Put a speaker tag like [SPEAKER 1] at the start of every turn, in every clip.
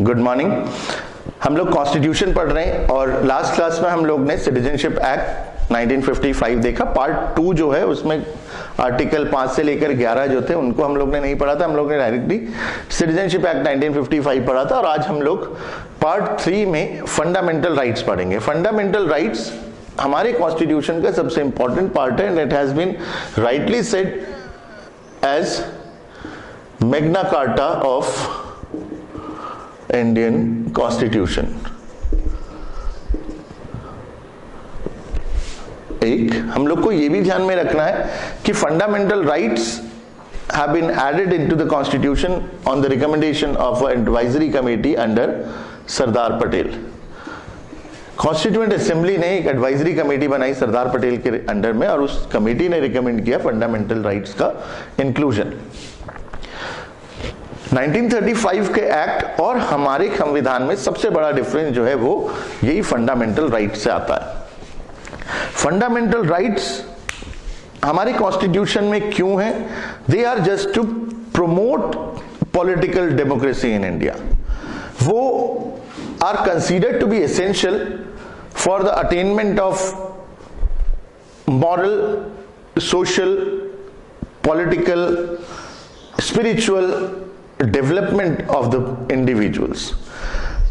[SPEAKER 1] Good morning. हम लोग constitution पढ़ रहे हैं और लास्ट क्लास में हम लोग ने सिटीजनशिप एक्ट 1955 देखा। पार्ट 2 जो है उसमें आर्टिकल 5 से लेकर 11 जो थे उनको हम लोग ने नहीं पढ़ा था, हम लोग ने डायरेक्टली सिटीजनशिप एक्ट 1955 पढ़ा था। और आज हम लोग पार्ट 3 में फंडामेंटल राइट्स पढ़ेंगे। फंडामेंटल राइट्स हमारे कॉन्स्टिट्यूशन का सबसे इंपॉर्टेंट पार्ट है and it has been rightly said as Magna Carta of Indian constitution. एक हम लोग को यह भी ध्यान में रखना है कि fundamental rights have been added into the constitution on the recommendation of an advisory committee under Sardar Patel. Constituent assembly ने एक एडवाइजरी कमेटी बनाई सरदार पटेल के अंडर में और उस कमेटी ने रिकमेंड किया फंडामेंटल राइट्स का इंक्लूजन। 1935 के एक्ट और हमारे संविधान में सबसे बड़ा डिफरेंस जो है वो यही फंडामेंटल राइट्स से आता है। फंडामेंटल राइट्स हमारे कॉन्स्टिट्यूशन में क्यों है? They are just to promote political democracy in India. वो are considered to be essential for the attainment of moral, social, political, spiritual development of the individuals.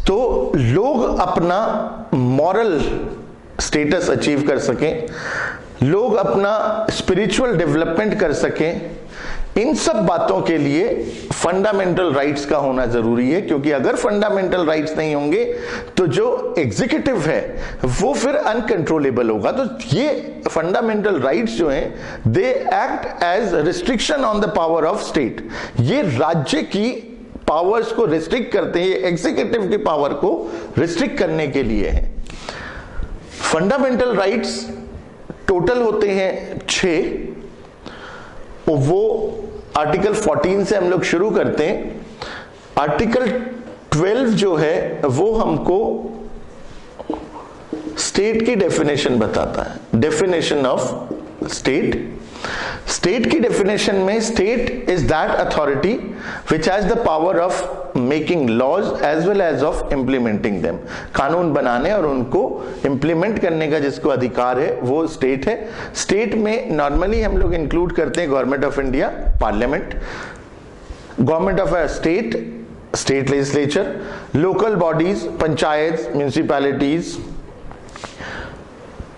[SPEAKER 1] तो लोग अपना मॉरल स्टेटस अचीव कर सकें, लोग अपना स्पिरिचुअल डेवलपमेंट कर सकें, इन सब बातों के लिए फंडामेंटल राइट्स का होना जरूरी है। क्योंकि अगर फंडामेंटल राइट्स नहीं होंगे तो जो एग्जीक्यूटिव है वो फिर अनकंट्रोलेबल होगा। तो ये फंडामेंटल राइट्स जो हैं they act as restriction on the power of state. ये राज्य की पावर्स को रिस्ट्रिक्ट करते हैं, एग्जीक्यूटिव की पावर को रिस्ट्रिक्ट करने के लिए है। फंडामेंटल राइट्स टोटल होते हैं 6। वो आर्टिकल 14 से हम लोग शुरू करते हैं। आर्टिकल 12 जो है वो हमको स्टेट की डेफिनेशन बताता है। Definition of state. स्टेट की डेफिनेशन में state is that authority which has the power of making laws as well as of implementing them. कानून बनाने और उनको इम्प्लीमेंट करने का जिसको अधिकार है वो स्टेट है। स्टेट में नॉर्मली हम लोग इंक्लूड करते हैं government of India, parliament, government of a state, state legislature, local bodies, panchayat, municipalities,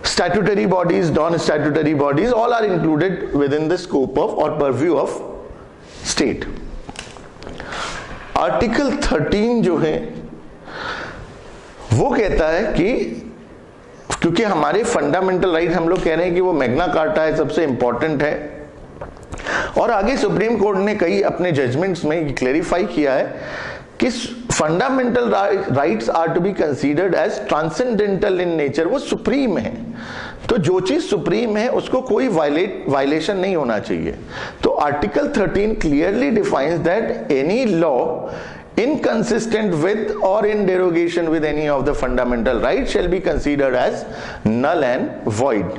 [SPEAKER 1] statutory bodies, non-statutory bodies, all are included within the scope of or purview of state. Article 13 जो है वो कहता है कि क्योंकि हमारे फंडामेंटल राइट हम लोग कह रहे हैं कि वो मैग्ना कार्टा है, सबसे इंपॉर्टेंट है। और आगे सुप्रीम कोर्ट ने कई अपने जजमेंट्स में क्लेरिफाई किया है कि fundamental rights are to be considered as transcendental in nature. वो सुप्रीम है, तो जो चीज सुप्रीम है उसको कोई वायलेशन नहीं होना चाहिए। तो article 13 clearly defines that any law inconsistent with or in derogation with any of the fundamental rights shall be considered as null and void।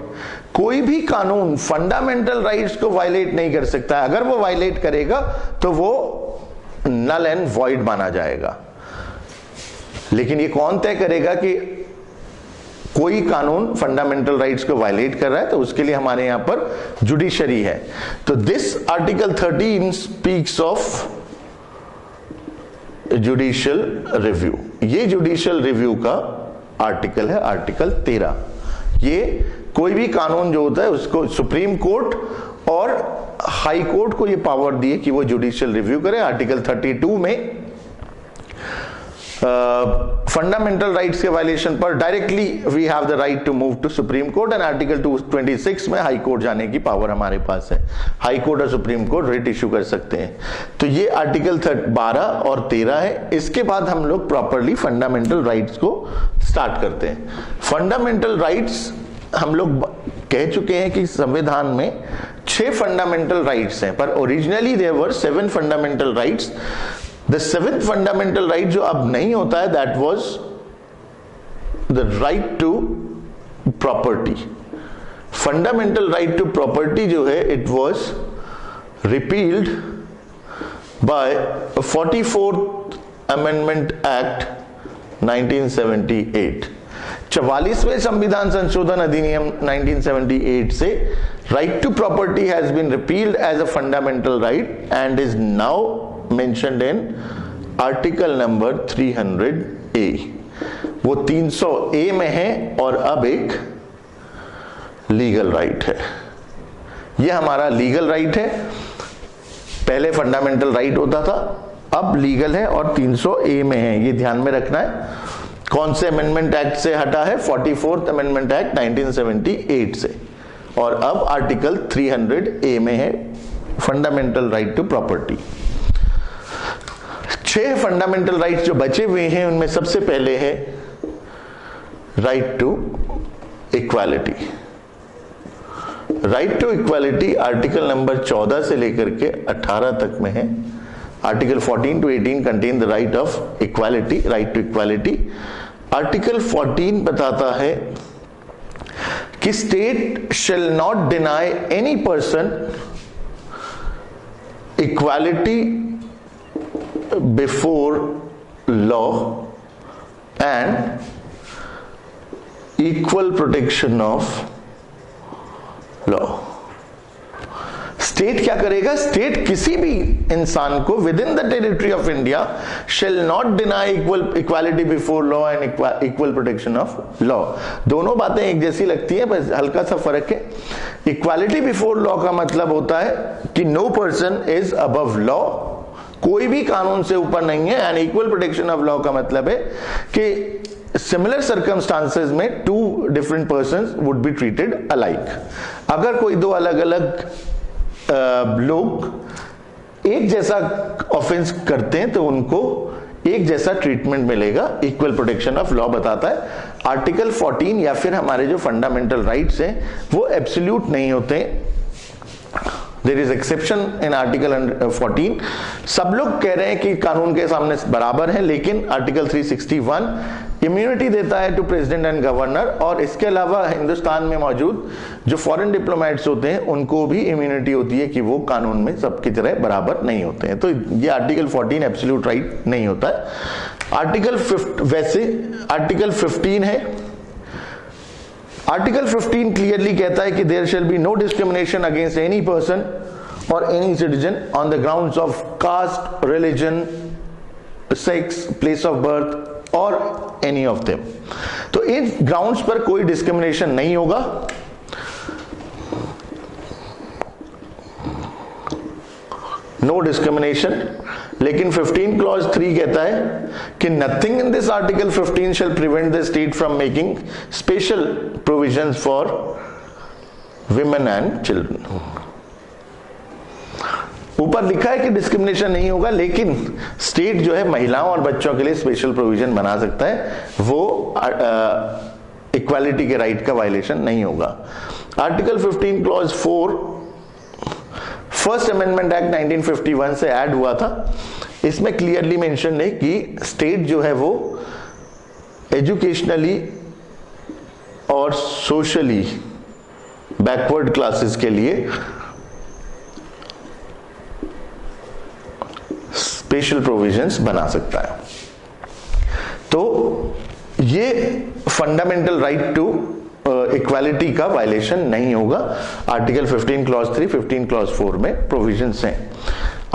[SPEAKER 1] कोई भी कानून फंडामेंटल राइट्स को वायलेट नहीं कर सकता। अगर वो वायलेट करेगा तो वो नल एंड वॉइड माना जाएगा। लेकिन ये कौन तय करेगा कि कोई कानून फंडामेंटल राइट्स को वायलेट कर रहा है? तो उसके लिए हमारे यहां पर जुडिशरी है। तो this article 13 speaks of judicial review. ये जुडिशियल रिव्यू का आर्टिकल है, आर्टिकल 13। ये कोई भी कानून जो होता है उसको सुप्रीम कोर्ट और हाई कोर्ट को ये पावर दी है कि वो जुडिशियल रिव्यू करे। आर्टिकल 32 में फंडामेंटल राइट्स के वायलेशन पर directly we have the right to move to supreme court and article 226 में हाई कोर्ट जाने की पावर हमारे पास है। हाई कोर्ट और सुप्रीम कोर्ट रिट इश्यू कर सकते हैं। तो ये आर्टिकल 12 और 13 है। इसके बाद हम लोग प्रॉपरली फंडामेंटल राइट्स को स्टार्ट करते हैं। फंडामेंटल राइट्स हम लोग कह चुके हैं कि संविधान में 6 फंडामेंटल राइट्स हैं, पर originally there were 7 fundamental rights. The 7th fundamental right जो अब नहीं होता है that was the right to property. Fundamental right to property जो है it was repealed by 44th amendment act 1978, 44वें संविधान संशोधन अधिनियम 1978 से right to property has been repealed as a fundamental right and is now mentioned in article number 300A। वो 300A में है और अब एक लीगल राइट है। ये हमारा लीगल राइट है, पहले फंडामेंटल राइट होता था, अब लीगल है और 300A में है, ये ध्यान में रखना है। कौन से अमेंडमेंट एक्ट से हटा है? 44th अमेंडमेंट एक्ट 1978 से, और अब आर्टिकल 300A में है fundamental right to property. 6 fundamental rights जो बचे हुए हैं उनमें सबसे पहले है right to equality. Right to equality article number 14 से लेकर के 18 तक में है। Article 14 to 18 contain the right of equality, right to equality. Article 14 बताता है कि state shall not deny any person equality before law and equal protection of law. State क्या करेगा? स्टेट किसी भी इंसान को with in the territory of India shell not deny equality before law and equal protection of law. दोनों बातें एक जैसी लगती हैं, बस हल्का सा फर्क है। इक्वालिटी बिफोर लॉ का मतलब होता है कि no person is above law, कोई भी कानून से ऊपर नहीं है। And equal protection of law का मतलब है कि सिमिलर सर्कमस्टांसेस में 2 different persons would be treated alike. अगर कोई 2 अलग अलग लोग एक जैसा ऑफेंस करते हैं तो उनको एक जैसा ट्रीटमेंट मिलेगा। इक्वल प्रोटेक्शन ऑफ लॉ बताता है। आर्टिकल 14 या फिर हमारे जो फंडामेंटल राइट्स हैं वो एब्सोल्यूट नहीं होते, there is exception in article 14। सब लोग कह रहे हैं कि कानून के सामने बराबर है, लेकिन आर्टिकल 361 इम्यूनिटी देता है टू प्रेसिडेंट एंड गवर्नर, और इसके अलावा हिंदुस्तान में मौजूद जो फॉरेन डिप्लोमेट्स होते हैं उनको भी इम्यूनिटी होती है कि वो कानून में सबकी तरह बराबर नहीं होते हैं। तो ये आर्टिकल 14 एब्सोल्यूट राइट नहीं होता है। वैसे आर्टिकल 15 है। आर्टिकल 15 क्लियरली कहता है कि there shall be no discrimination against any person और any citizen on the grounds of caste, religion, sex, place of birth और एनी ऑफ देम। तो इन ग्राउंड्स पर कोई डिस्क्रिमिनेशन नहीं होगा। No discrimination. लेकिन 15 क्लॉज 3 कहता है कि nothing in this article 15 shall prevent the state from making special provisions for women and children. ऊपर लिखा है कि डिस्क्रिमिनेशन नहीं होगा, लेकिन स्टेट जो है महिलाओं और बच्चों के लिए स्पेशल प्रोविजन बना सकता है, वो इक्वालिटी के राइट का वायलेशन नहीं होगा। Article 15 clause 4 first amendment act 1951 से ऐड हुआ था। इसमें क्लियरली मेंशन है कि स्टेट जो है वो एजुकेशनली और सोशली बैकवर्ड क्लासेस के लिए स्पेशल प्रोविजंस बना सकता है। तो ये फंडामेंटल राइट टू इक्वालिटी का वायलेशन नहीं होगा। आर्टिकल 15 क्लॉज 3, 15 क्लॉज 4 में प्रोविजंस हैं।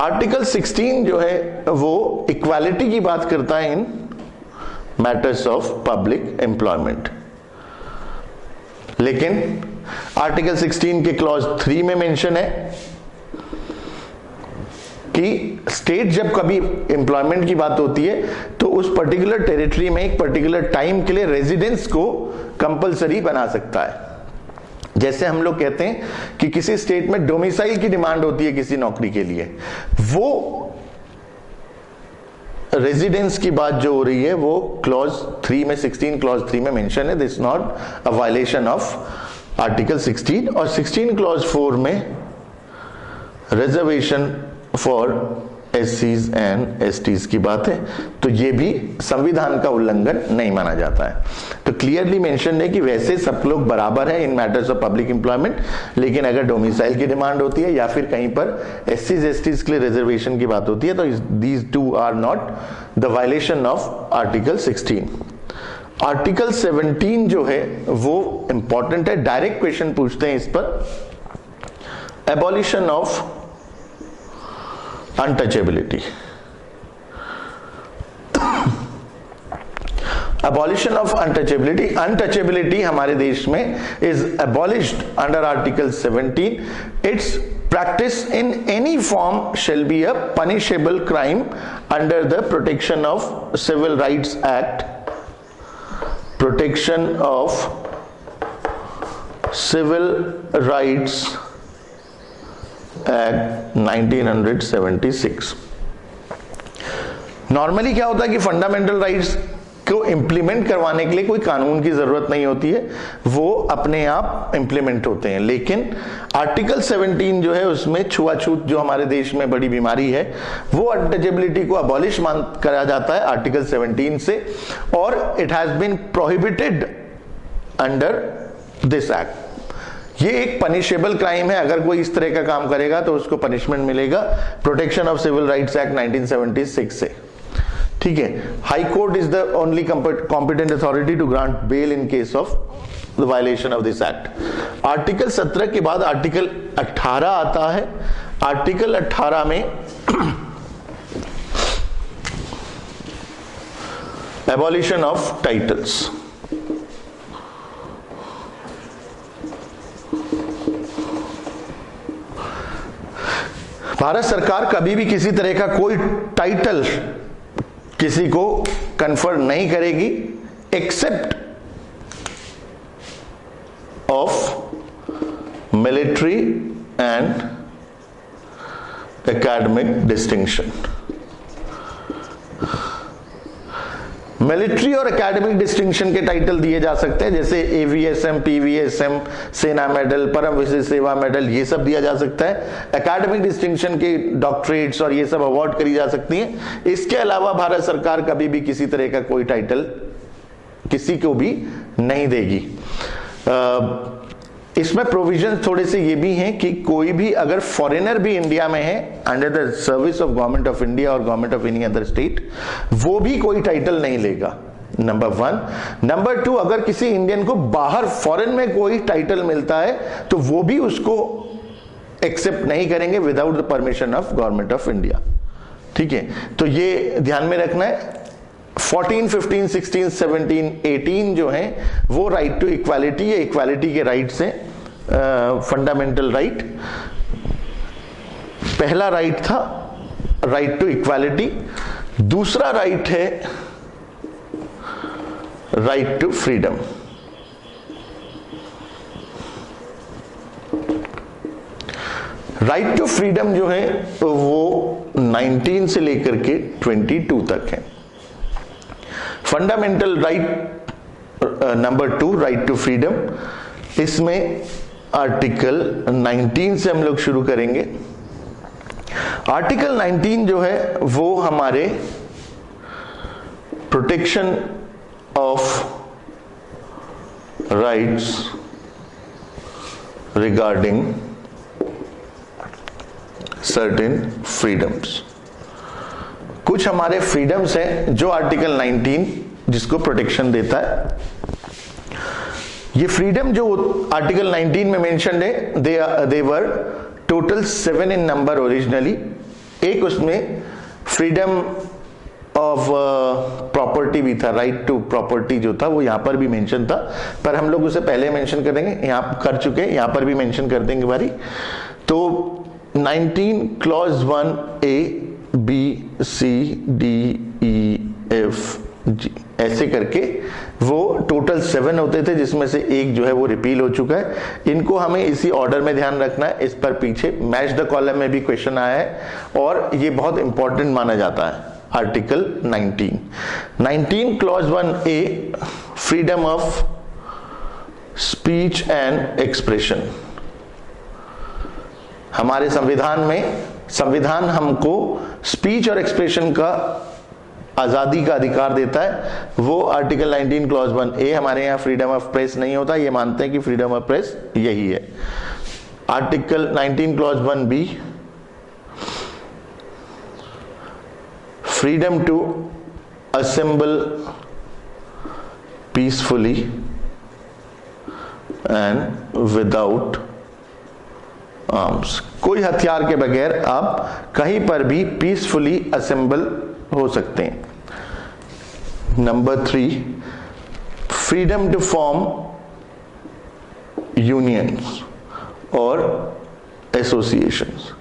[SPEAKER 1] आर्टिकल 16 जो है वो इक्वालिटी की बात करता है इन मैटर्स ऑफ पब्लिक एम्प्लॉयमेंट, लेकिन आर्टिकल 16 के क्लॉज 3 में मेंशन है कि स्टेट जब कभी एम्प्लॉयमेंट की बात होती है तो उस पर्टिकुलर टेरिटरी में एक पर्टिकुलर टाइम के लिए रेजिडेंस को कंपलसरी बना सकता है। जैसे हम लोग कहते हैं कि किसी स्टेट में डोमिसाइल की डिमांड होती है किसी नौकरी के लिए, वो रेजिडेंस की बात जो हो रही है वो क्लॉज 3 में 16 क्लॉज 3 में मेंशन है। This not a violation of article 16। और 16 क्लॉज 4 में reservation for SCs and STs की बात है, तो ये भी संविधान का उल्लंघन नहीं माना जाता है। तो क्लियरली मेंशन है कि वैसे सब लोग बराबर हैं इन मैटर्स ऑफ पब्लिक एम्प्लॉयमेंट, लेकिन अगर डोमिसाइल की डिमांड होती है या फिर कहीं पर एससीज एसटीज के लिए रिजर्वेशन की बात होती है तो these two are not the violation of article 16। Article 17 जो है वो इंपॉर्टेंट है, डायरेक्ट क्वेश्चन पूछते हैं इस पर। Abolition of untouchability. Abolition of untouchability. Untouchability हमारे देश में is abolished under Article 17. Its practice in any form shall be a punishable crime under the Protection of Civil Rights Act. Protection of Civil Rights Act 1976. Normally क्या होता है कि fundamental rights को implement करवाने के लिए कोई कानून की जरूरत नहीं होती है, वो अपने आप इंप्लीमेंट होते हैं। लेकिन आर्टिकल 17 जो है उसमें छुआछूत जो हमारे देश में बड़ी बीमारी है वो अनटचेबिलिटी को अबॉलिश मान करा जाता है आर्टिकल 17 से, और it has been prohibited under this act. ये एक पनिशेबल क्राइम है, अगर कोई इस तरह का काम करेगा तो उसको पनिशमेंट मिलेगा protection of civil rights act 1976 से। ठीक है, high court is the only competent authority to grant bail in case of the violation of this act. Article 17 के बाद आर्टिकल 18 आता है। आर्टिकल 18 में एबॉलिशन ऑफ टाइटल्स। भारत सरकार कभी भी किसी तरह का कोई टाइटल किसी को कन्फर नहीं करेगी except of military and academic distinction. Military और एकेडमिक डिस्टिंक्शन के टाइटल दिए जा सकते हैं, जैसे एवीएसएम, पीवीएसएम, सेना मेडल, परम विशिष्ट सेवा मेडल, ये सब दिया जा सकता है। एकेडमिक डिस्टिंक्शन के डॉक्टरेट्स और ये सब अवार्ड करी जा सकती हैं। इसके अलावा भारत सरकार कभी भी किसी तरह का कोई टाइटल किसी को भी नहीं देगी। इसमें प्रोविजन थोड़े से ये भी हैं कि कोई भी अगर फॉरेनर भी इंडिया में है under the service of government of India और government of any other state, वो भी कोई टाइटल नहीं लेगा, नंबर 1। नंबर 2, अगर किसी इंडियन को बाहर फॉरेन में कोई टाइटल मिलता है तो वो भी उसको एक्सेप्ट नहीं करेंगे without the permission of government of India. ठीक है, तो ये ध्यान में रखना है। 14, 15, 16, 17, 18 जो है वो राइट टू इक्वालिटी है, इक्वालिटी के राइट से फंडामेंटल राइट। पहला राइट था राइट टू इक्वालिटी, दूसरा राइट है right to freedom. Right to freedom जो है वो 19 से लेकर के 22 तक है। Fundamental right number 2 right to freedom, इसमें आर्टिकल 19 से हम लोग शुरू करेंगे। आर्टिकल 19 जो है वो हमारे protection of rights regarding certain freedoms, कुछ हमारे फ्रीडम्स हैं जो आर्टिकल 19 जिसको प्रोटेक्शन देता है। ये फ्रीडम जो आर्टिकल 19 में मेंशन्ड है दे वर टोटल 7 इन नंबर ओरिजिनली। एक उसमें फ्रीडम ऑफ प्रॉपर्टी भी था, राइट टू प्रॉपर्टी जो था वो यहां पर भी मेंशन था, पर हम लोग उसे पहले मेंशन कर देंगे, यहां कर चुके हैं, यहां पर भी मेंशन कर देंगे बारी। तो 19 clause 1 A B C D E F G ऐसे करके वो टोटल 7 होते थे, जिसमें से एक जो है वो रिपील हो चुका है। इनको हमें इसी ऑर्डर में ध्यान रखना है। इस पर पीछे मैच द कॉलम में भी क्वेश्चन आया है और ये बहुत इंपॉर्टेंट माना जाता है। Article 19 clause 1 A freedom of speech and expression. हमारे संविधान में संविधान हमको स्पीच और एक्सप्रेशन का आजादी का अधिकार देता है, वो आर्टिकल 19 क्लॉज 1A। हमारे यहाँ फ्रीडम ऑफ प्रेस नहीं होता, ये मानते हैं कि फ्रीडम ऑफ प्रेस यही है। Article 19 clause 1B, freedom to assemble peacefully and without arms. कोई हथियार के बगैर आप कहीं पर भी पीसफुली असेंबल हो सकते हैं। Number 3, freedom to form unions और एसोसिएशंस।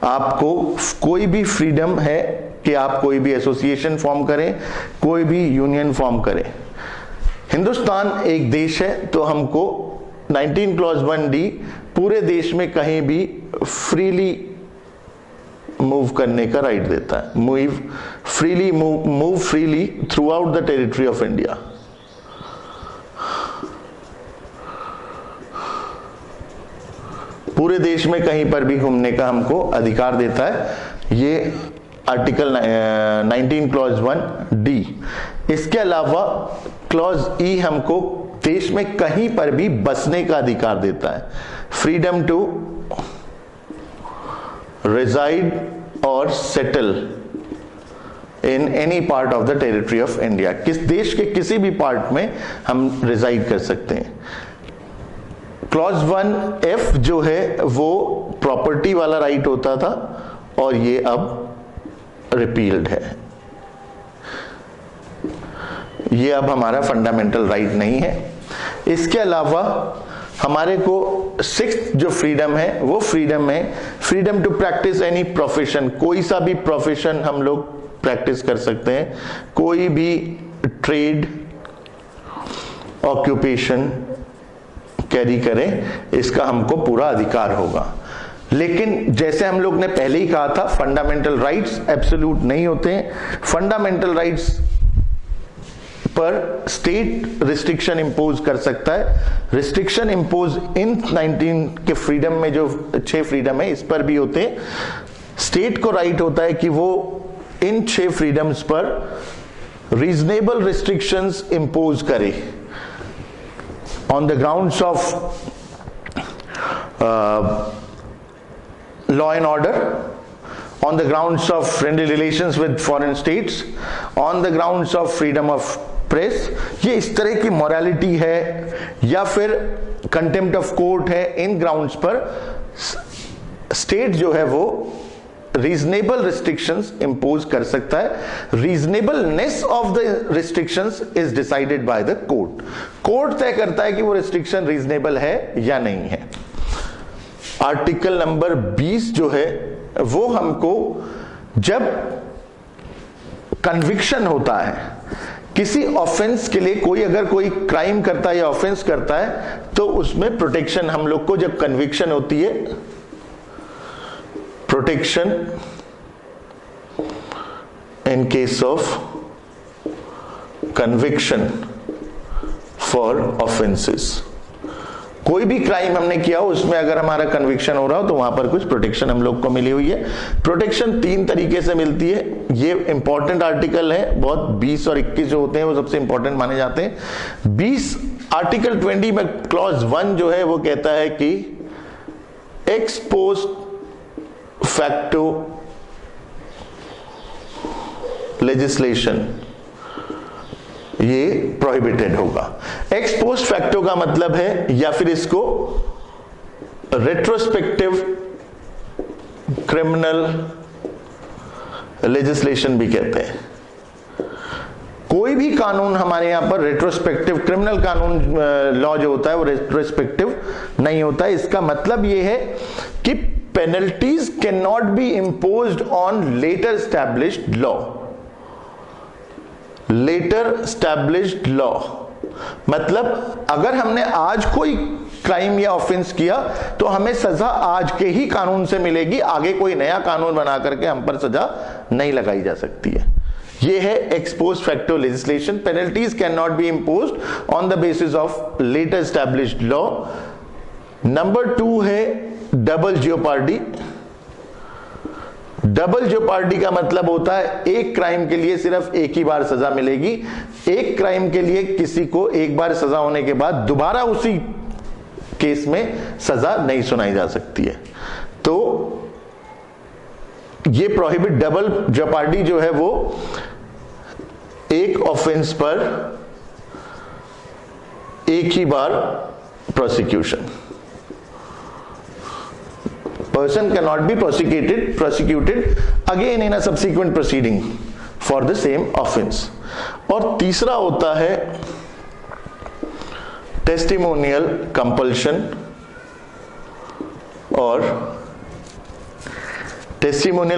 [SPEAKER 1] आपको कोई भी फ्रीडम है कि आप कोई भी एसोसिएशन फॉर्म करें, कोई भी यूनियन फॉर्म करें। हिंदुस्तान एक देश है, तो हमको 19 क्लॉज 1D पूरे देश में कहीं भी फ्रीली मूव करने का राइट देता है। Move freely through out the territory of India. पूरे देश में कहीं पर भी घूमने का हमको अधिकार देता है, ये आर्टिकल 19 क्लॉज 1D। इसके अलावा क्लॉज E हमको देश में कहीं पर भी बसने का अधिकार देता है। फ्रीडम टू reside और settle in any part of the territory of India। किस देश के किसी भी पार्ट में हम रिजाइड कर सकते हैं। क्लॉज 1F जो है वो प्रॉपर्टी वाला राइट होता था, और ये अब रिपील्ड है। ये अब हमारा फंडामेंटल राइट नहीं है। इसके अलावा हमारे को 6th जो फ्रीडम है वो फ्रीडम है freedom to practise any profession. कोई सा भी प्रोफेशन हम लोग प्रैक्टिस कर सकते हैं, कोई भी ट्रेड ऑक्यूपेशन कैरी करें, इसका हमको पूरा अधिकार होगा। लेकिन जैसे हम लोग ने पहले ही कहा था, फंडामेंटल राइट्स एब्सोल्यूट नहीं होते हैं। फंडामेंटल राइट्स पर स्टेट रिस्ट्रिक्शन इंपोज कर सकता है। रिस्ट्रिक्शन इंपोज इन 19 के फ्रीडम में जो 6 फ्रीडम है इस पर भी होते हैं। स्टेट को राइट होता है कि वो इन 6 फ्रीडम्स पर रीजनेबल रिस्ट्रिक्शंस इंपोज करे on the grounds of law and order, on the grounds of friendly relations with foreign states, on the grounds of freedom of press। ये इस तरह की morality है या फिर contempt of court है, इन grounds पर state जो है वो reasonable restrictions impose कर सकता है। reasonableness of the restrictions is decided by the court। court तय करता है कि वो restriction reasonable है या नहीं है। आर्टिकल नंबर 20 जो है वो हमको जब कन्विक्शन होता है किसी ऑफेंस के लिए, कोई अगर कोई क्राइम करता है या ऑफेंस करता है तो उसमें प्रोटेक्शन हम लोग को, जब कन्विक्शन होती है, protection in case of conviction for offences. कोई भी क्राइम हमने किया हो उसमें अगर हमारा कन्विक्शन हो रहा हो तो वहां पर कुछ प्रोटेक्शन हम लोग को मिली हुई है। प्रोटेक्शन 3 तरीके से मिलती है, ये इंपॉर्टेंट आर्टिकल है बहुत। 20 और 21 जो होते हैं वो सबसे इंपॉर्टेंट माने जाते हैं। 20 आर्टिकल 20 में क्लॉज 1 जो है वो कहता है कि एक्स पोस्ट फैक्टो लेजिस्लेशन ये प्रोहिबिटेड होगा। एक्स पोस्ट फैक्टो का मतलब है, या फिर इसको रेट्रोस्पेक्टिव क्रिमिनल लेजिस्लेशन भी कहते हैं। कोई भी कानून हमारे यहां पर रेट्रोस्पेक्टिव क्रिमिनल कानून लॉ जो होता है वो रेट्रोस्पेक्टिव नहीं होता है। इसका मतलब ये है कि penalties can not be imposed on later established law. Later established law मतलब अगर हमने आज कोई क्राइम या ऑफेंस किया तो हमें सजा आज के ही कानून से मिलेगी, आगे कोई नया कानून बना करके हम पर सजा नहीं लगाई जा सकती है। ये है ex post facto legislation. Penalties can not be imposed on the basis of later established law. Number 2 है डबल जियोपार्डी। डबल जेओपार्डी का मतलब होता है एक क्राइम के लिए सिर्फ एक ही बार सजा मिलेगी। एक क्राइम के लिए किसी को एक बार सजा होने के बाद दोबारा उसी केस में सजा नहीं सुनाई जा सकती है। तो ये प्रोहिबिट डबल जेओपार्डी जो है वो एक ऑफेंस पर एक ही बार prosecution, person cannot be prosecuted again in a subsequent proceeding for the same offense। और तीसरा होता है टेस्टिमोनियल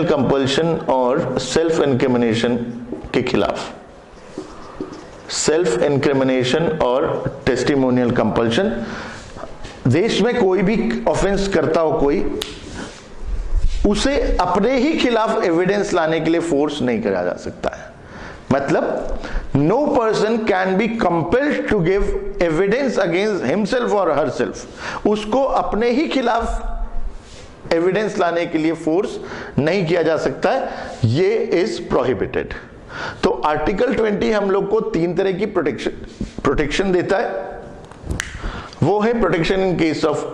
[SPEAKER 1] कंपल्शन और सेल्फ इनक्रिमिनेशन के खिलाफ। सेल्फ इनक्रिमिनेशन और टेस्टिमोनियल कंपल्शन, देश में कोई भी ऑफेंस करता हो कोई, उसे अपने ही खिलाफ एविडेंस लाने के लिए फोर्स नहीं करा जा सकता है। मतलब no person can be compelled to give evidence against himself और हरसेल्फ। उसको अपने ही खिलाफ एविडेंस लाने के लिए फोर्स नहीं किया जा सकता है, ये इज प्रोहिबिटेड। तो आर्टिकल 20 हम लोग को तीन तरह की प्रोटेक्शन देता है। वो है protection in case of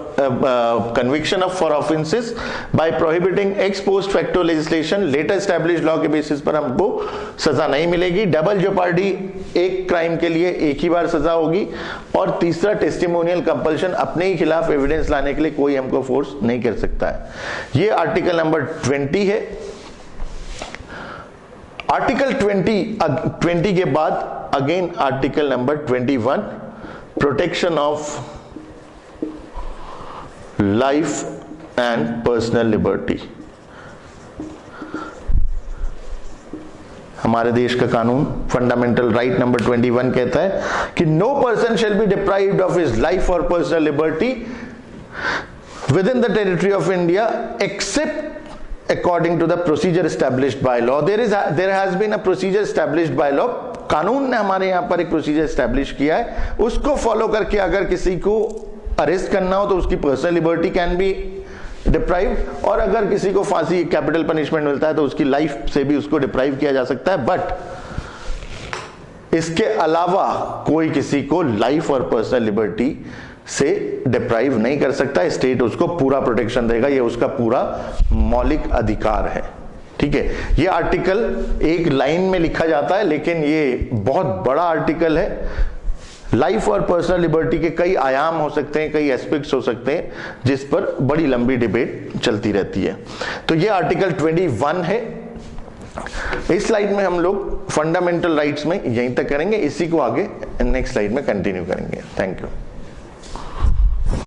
[SPEAKER 1] conviction of for offences by prohibiting ex post facto legislation, later established law के बेसिस पर हमको सजा नहीं मिलेगी। डबल जेओपार्डी, एक क्राइम के लिए एक ही बार सजा होगी। और तीसरा टेस्टिमोनियल कंपल्शन, अपने ही खिलाफ एविडेंस लाने के लिए कोई हमको फोर्स नहीं कर सकता है। ये आर्टिकल नंबर 20 है। आर्टिकल 20 के बाद again article number 21, protection of life and personal liberty. हमारे देश का कानून फंडामेंटल राइट नंबर 21 कहता है कि no person shall be deprived of his life और personal liberty within the territory of India except according to the procedure established by law. There has been a procedure established by law. कानून ने हमारे यहां पर एक procedure establish किया है, उसको फॉलो करके अगर किसी को अरेस्ट करना हो तो उसकी personal liberty can be deprived, और अगर किसी को फांसी कैपिटल पनिशमेंट मिलता है तो उसकी लाइफ से भी उसको डिप्राइव किया जा सकता है। बट इसके अलावा कोई किसी को लाइफ और पर्सनल लिबर्टी से डिप्राइव नहीं कर सकता। स्टेट उसको पूरा प्रोटेक्शन देगा, ये उसका पूरा मौलिक अधिकार है। ठीक है, ये आर्टिकल एक लाइन में लिखा जाता है लेकिन ये बहुत बड़ा आर्टिकल है। लाइफ और पर्सनल लिबर्टी के कई आयाम हो सकते हैं, कई एस्पेक्ट्स हो सकते हैं, जिस पर बड़ी लंबी डिबेट चलती रहती है। तो ये आर्टिकल 21 है। इस स्लाइड में हम लोग फंडामेंटल राइट्स में यहीं तक करेंगे, इसी को आगे नेक्स्ट स्लाइड में कंटिन्यू करेंगे। Thank you.